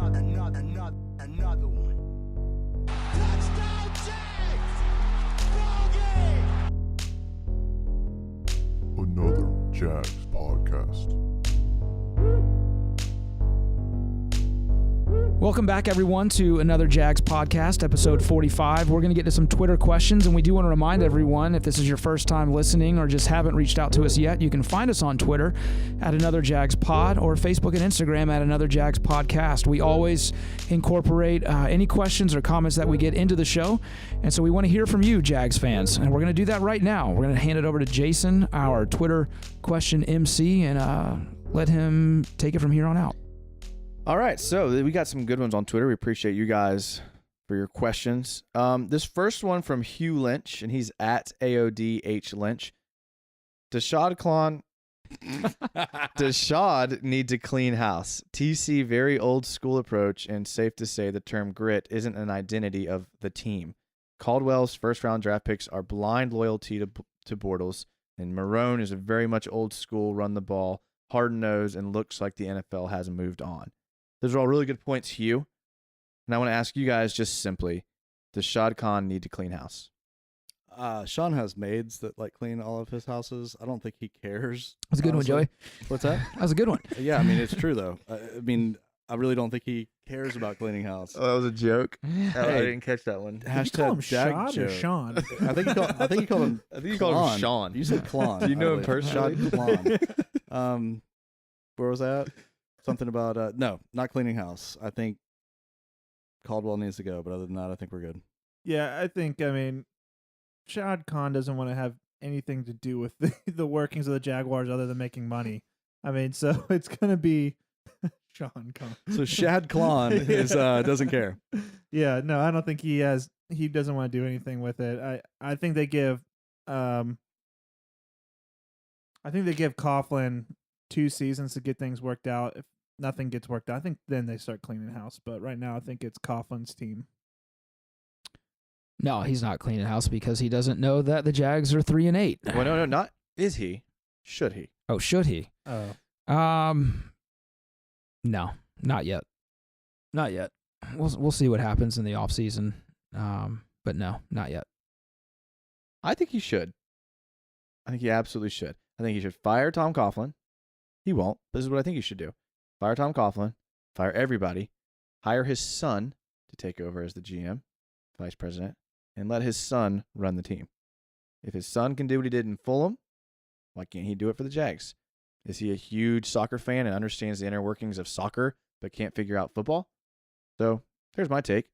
Another one. Touchdown Jags! Ball game! Another Jags podcast. Welcome back, everyone, to another Jags podcast, episode 45. We're going to get to some Twitter questions, and we do want to remind everyone, if this is your first time listening or just haven't reached out to us yet, you can find us on Twitter at Another Jags Pod or Facebook and Instagram at Another Jags Podcast. We always incorporate any questions or comments that we get into the show, and so we want to hear from you, Jags fans, and we're going to do that right now. We're going to hand it over to Jason, our Twitter question MC, and let him take it from here on out. All right, so we got some good ones on Twitter. We appreciate you guys for your questions. This first one from Hugh Lynch, and he's at AODH Lynch. Does Shad need to clean house? TC, very old school approach, and safe to say the term grit isn't an identity of the team. Caldwell's first-round draft picks are blind loyalty to Bortles, and Marrone is a very much old school, run the ball, hard-nosed, and looks like the NFL has moved on. Those are all really good points, Hugh. And I want to ask you guys just simply, does Shad Khan need to clean house? Sean has maids that clean all of his houses. I don't think he cares. That's a good honestly. one, Joey. What's that? That was a good one. Yeah, I mean, it's true, though. I really don't think he cares about cleaning house. Oh, that was a joke. Hey, I didn't catch that one. Did you call him Jag Shad or joke. Sean? I think you called him. I think you called him Sean. You said Klon. Do you know him I believe. personally? Shad Klon. Where was that? Something about no, not cleaning house. I think Caldwell needs to go, but other than that, I think we're good. Yeah, I mean, Shad Khan doesn't want to have anything to do with the workings of the Jaguars other than making money. I mean, so it's going to be Sean Khan. So Shad Klon is doesn't care. Yeah, no, I don't think he doesn't want to do anything with it. I think they give Coughlin 2 seasons to get things worked out. If nothing gets worked out, I think then they start cleaning house. But right now, I think it's Coughlin's team. No, he's not cleaning house because he doesn't know that the Jags are 3-8. Well, no, not is he? Should he? Oh, should he? Oh, No, not yet. Not yet. We'll see what happens in the offseason. But no, not yet. I think he should. I think he absolutely should. I think he should fire Tom Coughlin. He won't. This is what I think he should do. Fire Tom Coughlin. Fire everybody. Hire his son to take over as the GM, vice president, and let his son run the team. If his son can do what he did in Fulham, why can't he do it for the Jags? Is he a huge soccer fan and understands the inner workings of soccer but can't figure out football? So here's my take.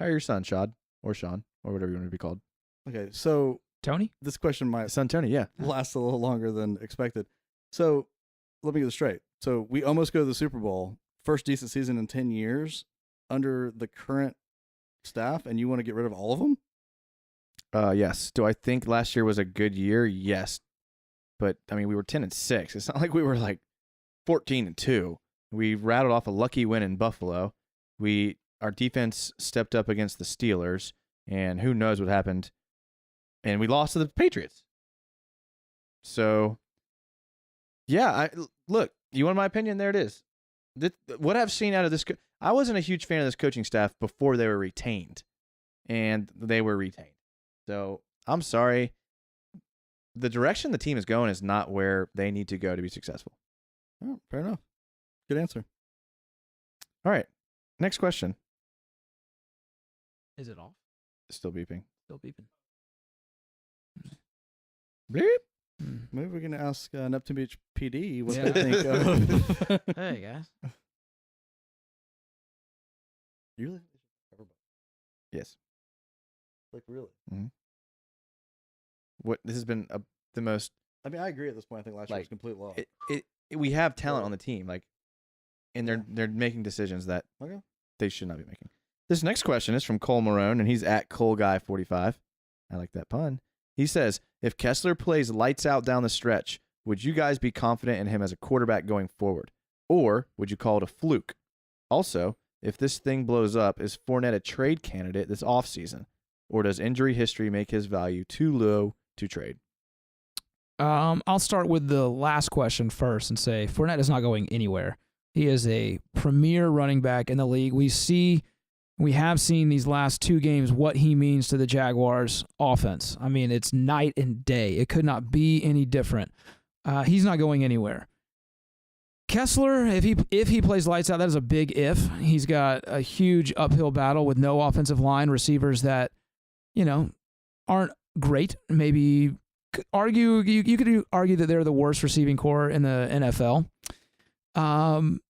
Hire your son, Shad, or Sean, or whatever you want to be called. Okay, so Tony? this question might Son Tony, yeah. last a little longer than expected. So let me get this straight. So we almost go to the Super Bowl, first decent season in 10 years under the current staff, and you want to get rid of all of them? Yes. Do I think last year was a good year? Yes. But I mean, we were 10-6. It's not like we were 14-2. We rattled off a lucky win in Buffalo. Our defense stepped up against the Steelers, and who knows what happened. And we lost to the Patriots. So, yeah, look, you want my opinion? There it is. What I've seen out of this, I wasn't a huge fan of this coaching staff before they were retained, and they were retained. So I'm sorry. The direction the team is going is not where they need to go to be successful. Oh, fair enough. Good answer. All right. Next question. Is it off? Still beeping. Still beeping. Bleep. Maybe we're going to ask Neptune Beach PD what Yeah. they think of. Hey, guys. You really think they should cover Yes. really? What this has been the most. I mean, I agree at this point. I think last year was complete loss. We have talent on the team, and they're making decisions that Okay. they should not be making. This next question is from Cole Marrone, and he's at ColeGuy45. I like that pun. He says, if Kessler plays lights out down the stretch, would you guys be confident in him as a quarterback going forward? Or would you call it a fluke? Also, if this thing blows up, is Fournette a trade candidate this offseason? Or does injury history make his value too low to trade? I'll start with the last question first and say Fournette is not going anywhere. He is a premier running back in the league. We have seen these last 2 games what he means to the Jaguars offense. I mean, it's night and day. It could not be any different. He's not going anywhere. Kessler, if he plays lights out, that is a big if. He's got a huge uphill battle with no offensive line, receivers that, aren't great. Maybe you could argue that they're the worst receiving core in the NFL. But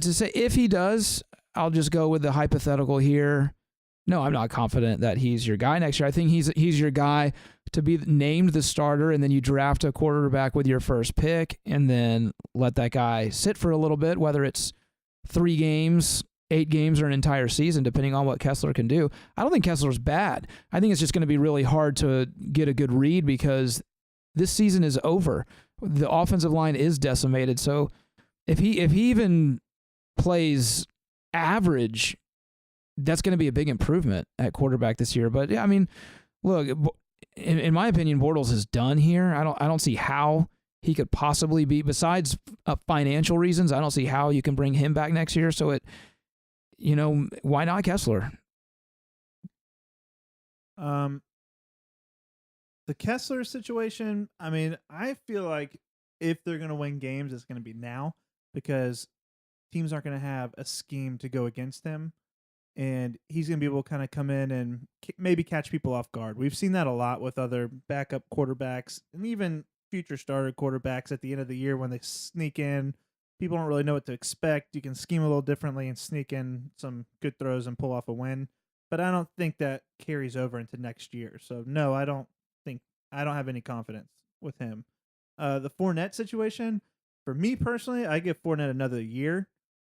to say if he does, I'll just go with the hypothetical here. No, I'm not confident that he's your guy next year. I think he's your guy to be named the starter, and then you draft a quarterback with your first pick, and then let that guy sit for a little bit, whether it's 3 games, 8 games, or an entire season, depending on what Kessler can do. I don't think Kessler's bad. I think it's just going to be really hard to get a good read because this season is over. The offensive line is decimated. So if he even plays average, that's going to be a big improvement at quarterback this year. But yeah, I mean, look, in my opinion, Bortles is done here. I don't see how he could possibly be, besides financial reasons. I don't see how you can bring him back next year. So why not Kessler? The Kessler situation, I mean, I feel like if they're going to win games, it's going to be now because teams aren't going to have a scheme to go against him. And he's going to be able to kind of come in and maybe catch people off guard. We've seen that a lot with other backup quarterbacks and even future starter quarterbacks at the end of the year when they sneak in. People don't really know what to expect. You can scheme a little differently and sneak in some good throws and pull off a win. But I don't think that carries over into next year. So, no, I don't have any confidence with him. The Fournette situation, for me personally, I give Fournette another year.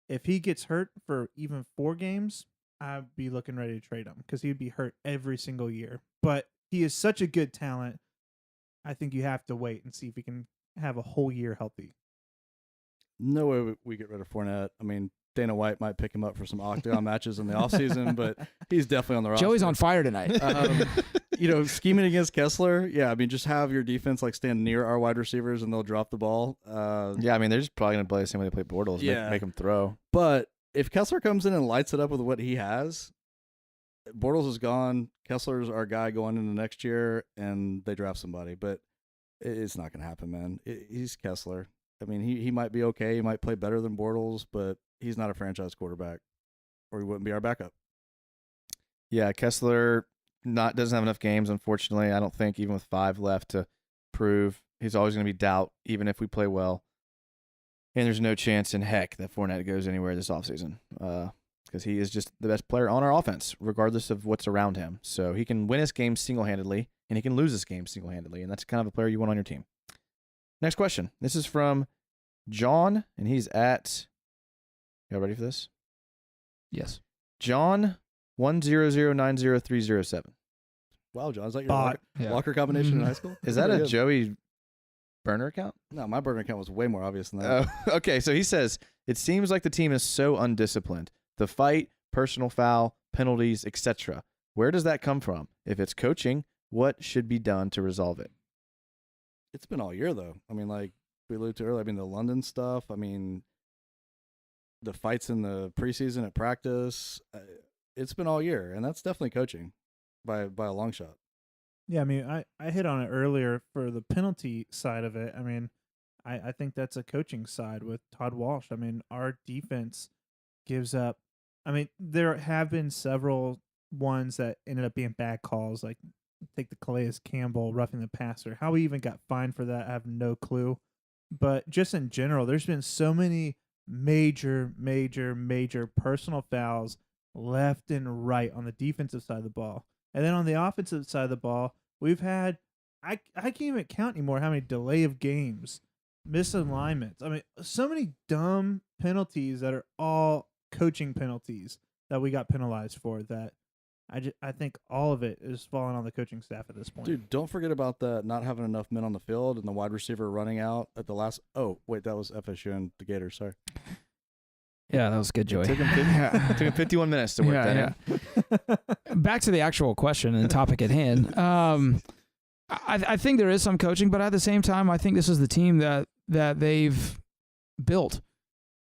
If he gets hurt for even 4 games, I'd be looking ready to trade him because he'd be hurt every single year. But he is such a good talent. I think you have to wait and see if he can have a whole year healthy. No way we get rid of Fournette. I mean, Dana White might pick him up for some octagon matches in the offseason, but he's definitely on the roster. Joey's on fire tonight. Scheming against Kessler, yeah, I mean, just have your defense stand near our wide receivers and they'll drop the ball. Yeah, I mean, they're just probably going to play the same way they play Bortles, make them throw. But if Kessler comes in and lights it up with what he has, Bortles is gone. Kessler's our guy going into next year, and they draft somebody. But it's not going to happen, man. He's Kessler. I mean, he might be okay. He might play better than Bortles, but he's not a franchise quarterback, or he wouldn't be our backup. Yeah, Kessler doesn't have enough games, unfortunately. I don't think, even with 5 left to prove. He's always going to be doubt, even if we play well. And there's no chance in heck that Fournette goes anywhere this offseason because he is just the best player on our offense, regardless of what's around him. So he can win his game single-handedly, and he can lose his game single-handedly, and that's kind of a player you want on your team. Next question. This is from John, and he's at... Y'all ready for this? Yes. John 100900307. Wow, John, is that your locker combination in high school? Is that a Joey burner account? No, my burner account was way more obvious than that. Okay, so he says, it seems like the team is so undisciplined. The fight, personal foul, penalties, etc. Where does that come from? If it's coaching, what should be done to resolve it? It's been all year, though. I mean, like we alluded to earlier, I mean, the London stuff, I mean, the fights in the preseason at practice, it's been all year, and that's definitely coaching by a long shot. Yeah, I mean, I hit on it earlier for the penalty side of it. I mean, I think that's a coaching side with Todd Walsh. I mean, our defense gives up. I mean, there have been several ones that ended up being bad calls, like take the Calais Campbell roughing the passer. How we even got fined for that, I have no clue. But just in general, there's been so many major personal fouls left and right on the defensive side of the ball. And then on the offensive side of the ball, we've had, I can't even count anymore how many delay of games, misalignments. I mean, so many dumb penalties that are all coaching penalties that we got penalized for that I think all of it is falling on the coaching staff at this point. Dude, don't forget about the not having enough men on the field and the wide receiver running out at the last. Oh, wait, that was FSU and the Gators. Sorry. Yeah, that was good, Joey. Took him 51 minutes to work that in. Back to the actual question and topic at hand. I think there is some coaching, but at the same time, I think this is the team that they've built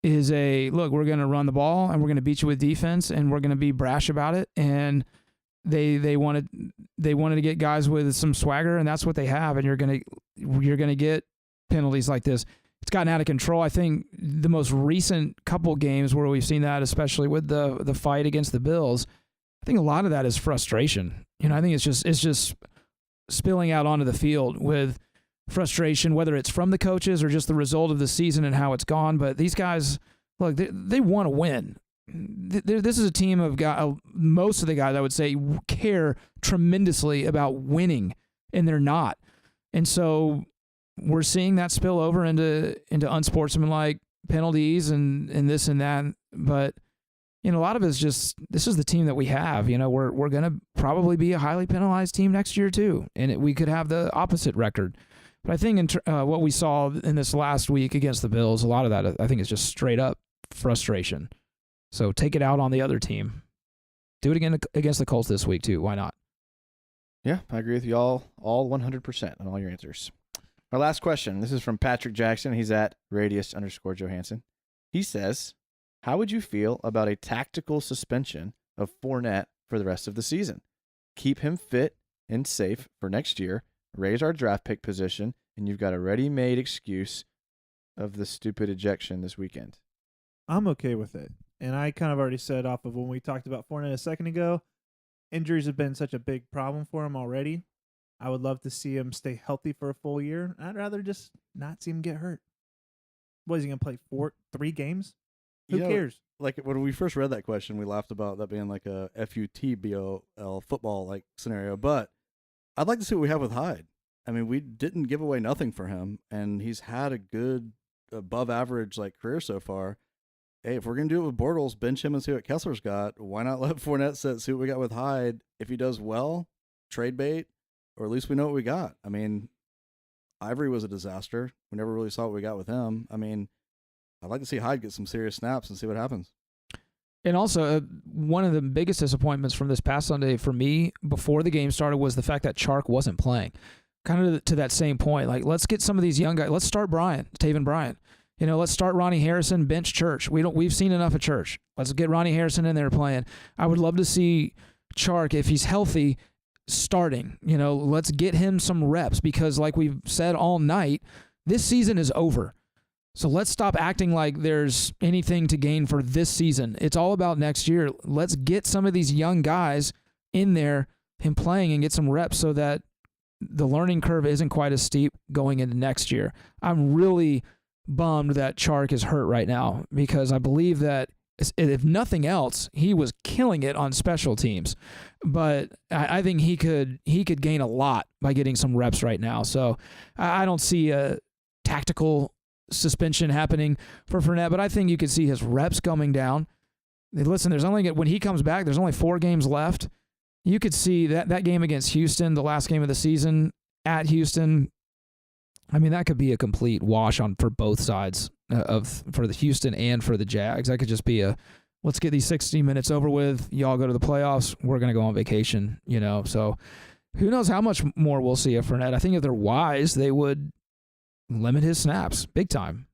is look, we're going to run the ball and we're going to beat you with defense and we're going to be brash about it. And they wanted to get guys with some swagger, and that's what they have. And you're going to get penalties like this. It's gotten out of control. I think the most recent couple games where we've seen that, especially with the fight against the Bills, I think a lot of that is frustration. I think it's just spilling out onto the field with frustration, whether it's from the coaches or just the result of the season and how it's gone. But these guys, look, they want to win. This is a team of guys, most of the guys I would say care tremendously about winning, and they're not. And so we're seeing that spill over into unsportsmanlike penalties and this and that. But a lot of it is just, this is the team that we have. We're going to probably be a highly penalized team next year too, and we could have the opposite record. But I think what we saw in this last week against the Bills, a lot of that I think is just straight up frustration. So take it out on the other team. Do it again against the Colts this week too. Why not? Yeah, I agree with you all 100% on all your answers. Our last question. This is from Patrick Jackson. He's at Radius_Johansson. He says, how would you feel about a tactical suspension of Fournette for the rest of the season? Keep him fit and safe for next year, raise our draft pick position, and you've got a ready-made excuse of the stupid ejection this weekend. I'm okay with it. And I kind of already said off of when we talked about Fournette a second ago, injuries have been such a big problem for him already. I would love to see him stay healthy for a full year. I'd rather just not see him get hurt. What, is he going to play 3 games? Who cares? Like when we first read that question, we laughed about that being like a FUTBOL football like scenario. But I'd like to see what we have with Hyde. I mean, we didn't give away nothing for him, and he's had a good above average like career so far. Hey, if we're going to do it with Bortles, bench him and see what Kessler's got. Why not let Fournette sit, see what we got with Hyde? If he does well, trade bait, or at least we know what we got. I mean, Ivory was a disaster. We never really saw what we got with him. I mean, I'd like to see Hyde get some serious snaps and see what happens. And also, one of the biggest disappointments from this past Sunday for me before the game started was the fact that Chark wasn't playing. Kind of to that same point, like, let's get some of these young guys. Let's start Taven Bryan. Let's start Ronnie Harrison, bench Church. We've seen enough of Church. Let's get Ronnie Harrison in there playing. I would love to see Chark, if he's healthy, starting. Let's get him some reps because, like we've said all night, this season is over. So let's stop acting like there's anything to gain for this season. It's all about next year. Let's get some of these young guys in there and playing and get some reps so that the learning curve isn't quite as steep going into next year. I'm really bummed that Chark is hurt right now because I believe that if nothing else, he was killing it on special teams. But I think he could gain a lot by getting some reps right now. So I don't see a tactical suspension happening for Fournette, but I think you could see his reps coming down. Listen, when he comes back, there's only 4 games left. You could see that game against Houston, the last game of the season at Houston. I mean, that could be a complete wash for both sides for the Houston and for the Jags. That could just be let's get these 60 minutes over with. Y'all go to the playoffs. We're going to go on vacation, So who knows how much more we'll see of Fournette. I think if they're wise, they would limit his snaps big time.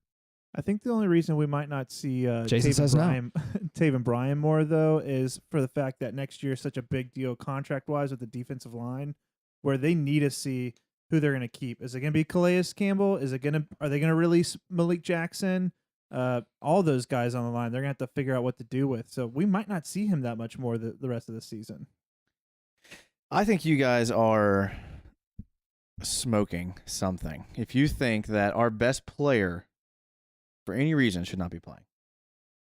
I think the only reason we might not see Jason says no. Taven Bryan more, though, is for the fact that next year is such a big deal contract-wise with the defensive line, where they need to see who they're going to keep. Is it going to be Calais Campbell? Are they going to release Malik Jackson? All those guys on the line, they're going to have to figure out what to do with. So we might not see him that much more the rest of the season. I think you guys are smoking something if you think that our best player, for any reason, should not be playing.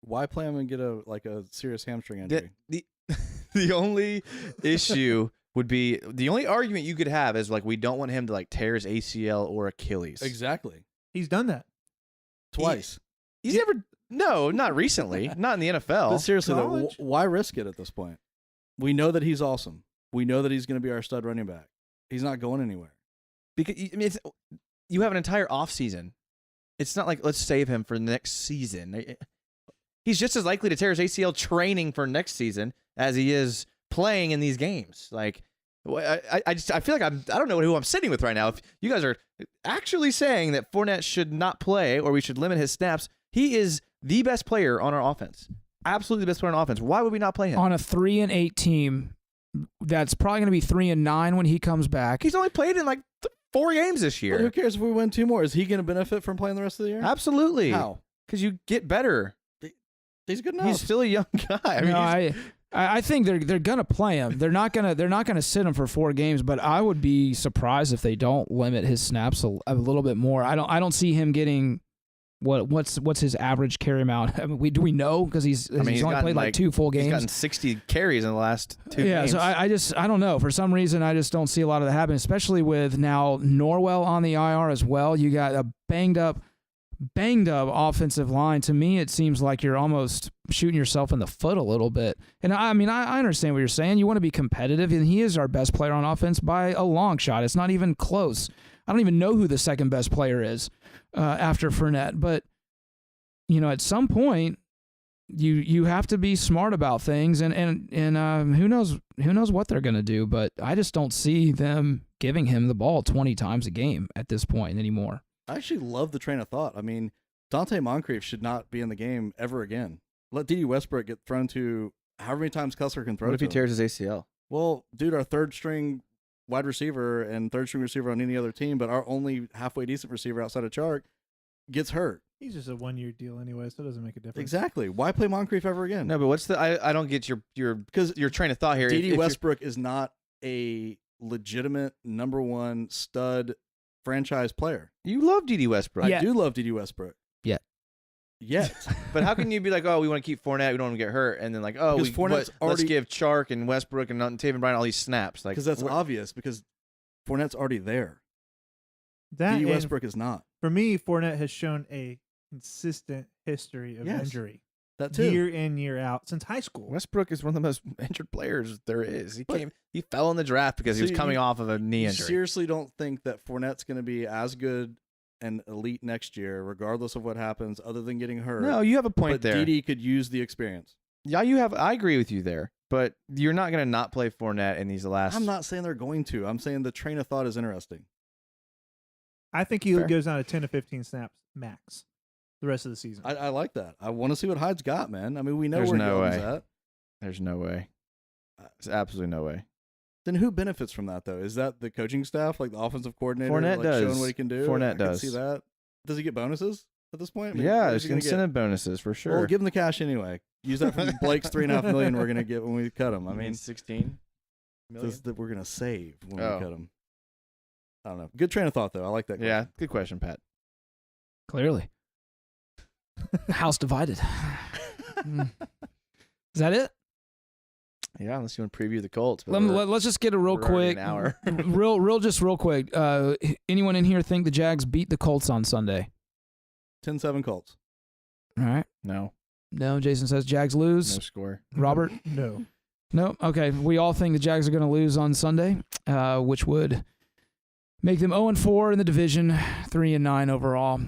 Why play him and get a serious hamstring injury? The only issue would be, the only argument you could have is we don't want him to tear his ACL or Achilles. Exactly. He's done that Twice. He's never. No, not recently. Not in the NFL. But seriously, though, why risk it at this point? We know that he's awesome. We know that he's going to be our stud running back. He's not going anywhere. Because you have an entire offseason. It's not like let's save him for next season. He's just as likely to tear his ACL training for next season as he is playing in these games. I feel like I don't know who I'm sitting with right now. If you guys are actually saying that Fournette should not play or we should limit his snaps, he is the best player on our offense. Absolutely the best player on offense. Why would we not play him? On a 3-8 team, that's probably going to be 3-9 when he comes back. He's only played in like 4 games this But who year. cares if we win 2 more? Is he going to benefit from playing the rest of the year? Absolutely. How? Because you get better. He's good enough. He's still a young guy. I mean, No, I think they're gonna play him. They're not gonna sit him for 4 games. But I would be surprised if they don't limit his snaps a little bit more. I don't see him getting what's his average carry amount. I mean, do we know? Because he's only gotten, played like 2 full he's games. gotten 60 carries in the last 2 Yeah, games. so I don't know. For some reason, I just don't see a lot of that happen, especially with now Norwell on the IR as well. You got a banged up offensive line. To me, it seems like you're almost shooting yourself in the foot a little bit. And I mean, I understand what you're saying. You want to be competitive, and he is our best player on offense by a long shot. It's not even close. I don't even know who the second best player is after Fournette. But, you know, at some point, you have to be smart about things, and who knows what they're going to do. But I just don't see them giving him the ball 20 times a game at this point anymore. I actually love the train of thought. I mean, Dante Moncrief should not be in the game ever again. Let D.D. Westbrook get thrown to however many times Kessler can throw What if to he tears his ACL? Well, dude, our 3rd string wide receiver and 3rd string receiver on any other team, but our only halfway decent receiver outside of Chark gets hurt. He's just a 1-year deal anyway, so it doesn't make a difference. Exactly. Why play Moncrief ever again? No, but what's the? I don't get your train of thought here. D.D. If you're- Westbrook is not a legitimate number 1 stud franchise player. You love D.D. Westbrook. Yeah. I do love D.D. Westbrook. Yet. But how can you be like, oh, we want to keep Fournette, we don't want to get hurt, and then like, oh, Because Fournette's let's already- give Chark and Westbrook and Taven Bryan all these snaps, like Because that's we're- obvious, because Fournette's already there. That D.D. and Westbrook is not. for me, Fournette has shown a consistent history of Yes. injury That too. year in, year out since high school. Westbrook is one of the most injured players there is. But- He fell in the draft because he was So coming you- off of a knee You injury. seriously don't think that Fournette's going to be as good and elite next year, regardless of what happens, other than getting hurt? No, you have a point but there. D.D. could use the experience. Yeah, you have. I agree with you there, but you're not going to not play Fournette in these last. I'm not saying they're going to. I'm saying the train of thought is interesting. I think he Fair. goes down to 10 to 15 snaps max the rest of the season. I like that. I want to see what Hyde's got, man. I mean, we know There's where no Hilton's way. at. There's no way. There's absolutely no way. Then who benefits from that, though? Is that the coaching staff, like the offensive coordinator, Fournette like does. showing what he can do? Fournette I can does. see that. Does he get bonuses at this point? I mean, Yeah, what is there's he gonna get? incentive bonuses for sure. Well, give him the cash anyway. Use that for Blake's $3.5 million we're gonna get when we cut him. I mean, 16 million. this that we're gonna save when Oh. we cut him. I don't know. Good train of thought, though. I like that. Yeah, good question, Pat. Clearly, house divided. Mm. Is that it? Yeah, unless you want to preview the Colts. but Let's just get a real we're already quick, an hour. real quick. Anyone in here think the Jags beat the Colts on Sunday? 10-7 Colts. All right. No No, Jason says Jags lose. score. Robert? No. No. Okay. We all think the Jags are going to lose on Sunday, which would make them 0-4 in the division, 3-9 overall.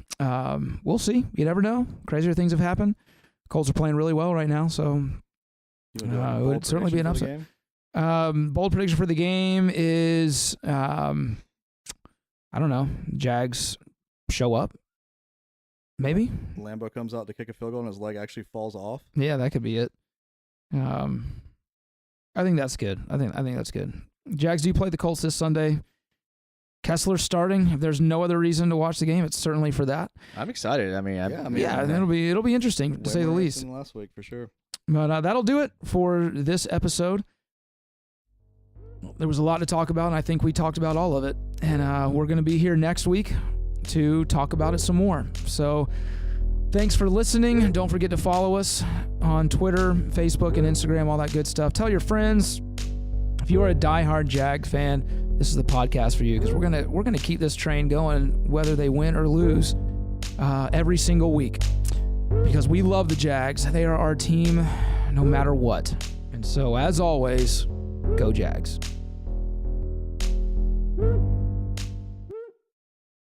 We'll see. You never know. Crazier things have happened. Colts are playing really well right now, so You wanna do, like, a it would bold certainly be an prediction for the upset. game? Bold prediction for the game is, I don't know, Jags show up. Maybe. Lambo comes out to kick a field goal and his leg actually falls off. Yeah, that could be it. I think that's good. I think that's good. Jags do play the Colts this Sunday. Kessler's starting. If there's no other reason to watch the game, it's certainly for that. I'm excited. I mean, Yeah, it'll be interesting to Way say the more least. interesting than last week for sure. But that'll do it for this episode. There was a lot to talk about, and I think we talked about all of it. And we're going to be here next week to talk about it some more. So thanks for listening. Don't forget to follow us on Twitter, Facebook, and Instagram, all that good stuff. Tell your friends. If you are a diehard Jag fan, this is the podcast for you, because we're gonna keep this train going whether they win or lose every single week, because we love the Jags. They are our team no matter what. And so, as always, go Jags.